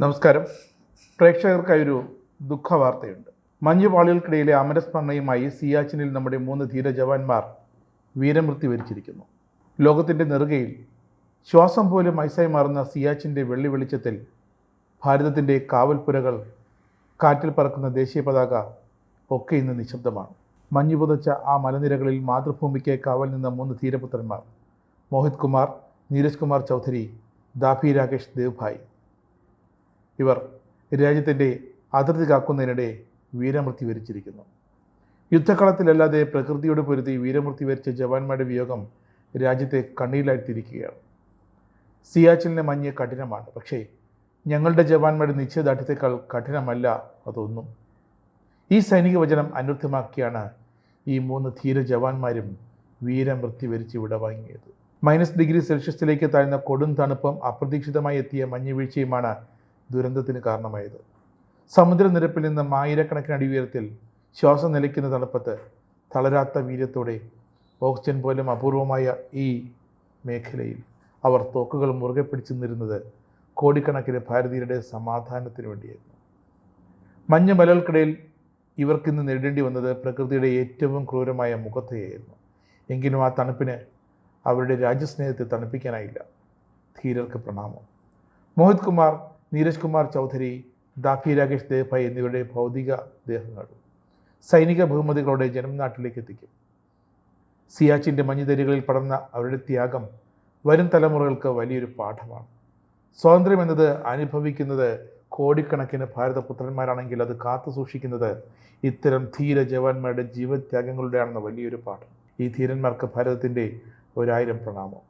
നമസ്കാരം. പ്രേക്ഷകർക്കായൊരു ദുഃഖവാർത്തയുണ്ട്. മഞ്ഞുപാളികൾക്കിടയിലെ അമരസ്മരണയുമായി സിയാച്ചിനിൽ നമ്മുടെ 3 ധീര ജവാന്മാർ വീരമൃത്യു വരിച്ചിരിക്കുന്നു. ലോകത്തിൻ്റെ നെറുകയിൽ ശ്വാസം പോലും ഐസായി മാറുന്ന സിയാച്ചിൻ്റെ വെള്ളി വെളിച്ചത്തിൽ ഭാരതത്തിൻ്റെ കാവൽപ്പുരകൾ, കാറ്റിൽ പറക്കുന്ന ദേശീയ പതാക ഒക്കെ ഇന്ന് നിശബ്ദമാണ്. മഞ്ഞു പുതച്ച ആ മലനിരകളിൽ മാതൃഭൂമിക്ക് കാവൽ നിന്ന 3 ധീരപുത്രന്മാർ: മോഹിത് കുമാർ, നീരജ് കുമാർ ചൗധരി, ദാഭി രാകേഷ് ദേവ്ഭായ്. ഇവർ രാജ്യത്തിൻ്റെ അതിർത്തി കാക്കുന്നതിനിടെ വീരമൃത്യു വരിച്ചിരിക്കുന്നു. യുദ്ധക്കളത്തിലല്ലാതെ പ്രകൃതിയോട് പൊരുതി വീരമൃത്യു വരിച്ച ജവാന്മാരുടെ വിയോഗം രാജ്യത്തെ കണ്ണീരിലാഴ്ത്തിയിരിക്കുകയാണ്. സിയാച്ചിലിൻ്റെ മഞ്ഞ് കഠിനമാണ്, പക്ഷേ ഞങ്ങളുടെ ജവാന്മാരുടെ നിശ്ചയദാർഢ്യത്തെക്കാൾ കഠിനമല്ല അതൊന്നും. ഈ സൈനിക വചനം അനർത്ഥമാക്കിയാണ് ഈ 3 ധീര ജവാന്മാരും വീരമൃത്യു വരിച്ച് വിടവാങ്ങിയത്. -°C താഴ്ന്ന കൊടും തണുപ്പും അപ്രതീക്ഷിതമായി എത്തിയ മഞ്ഞുവീഴ്ചയുമാണ് ദുരന്തത്തിന് കാരണമായത്. സമുദ്രനിരപ്പിൽ നിന്ന് ആയിരക്കണക്കിന് അടി ഉയരത്തിൽ ശ്വാസം നിലയ്ക്കുന്ന തണുപ്പത്ത് തളരാത്ത വീര്യത്തോടെ ഓക്സിജൻ പോലും അപൂർവമായ ഈ മേഖലയിൽ അവർ തോക്കുകൾ മുറുകെ പിടിച്ചു നിന്നിരുന്നത് കോടിക്കണക്കിന് ഭാരതീയരുടെ സമാധാനത്തിന് വേണ്ടിയായിരുന്നു. മഞ്ഞ് മലകൾക്കിടയിൽ ഇവർക്കിന്ന് നേരിടേണ്ടി വന്നത് പ്രകൃതിയുടെ ഏറ്റവും ക്രൂരമായ മുഖത്തെയായിരുന്നു. എങ്കിലും ആ തണുപ്പിന് അവരുടെ രാജ്യസ്നേഹത്തെ തണുപ്പിക്കാനായില്ല. ധീരർക്ക് പ്രണാമം. മോഹിത് കുമാർ, നീരജ് കുമാർ ചൗധരി, ദാഭി രാകേഷ് ദേവ്ഭായ് എന്നിവരുടെ ഭൗതിക ദേഹങ്ങൾ സൈനിക ബഹുമതികളോടെ ജന്മനാട്ടിലേക്ക് എത്തിക്കും. സിയാച്ചിൻ്റെ മഞ്ഞുതരികളിൽ പടർന്ന അവരുടെ ത്യാഗം വരും തലമുറകൾക്ക് വലിയൊരു പാഠമാണ്. സ്വാതന്ത്ര്യം എന്നത് അനുഭവിക്കുന്നത് കോടിക്കണക്കിന് ഭാരതപുത്രന്മാരാണെങ്കിൽ അത് കാത്തു സൂക്ഷിക്കുന്നത് ഇത്തരം ധീര ജവാന്മാരുടെ ജീവത്യാഗങ്ങളുടെയാണെന്ന വലിയൊരു പാഠം. ഈ ധീരന്മാർക്ക് ഭാരതത്തിൻ്റെ 1000 പ്രണാമം.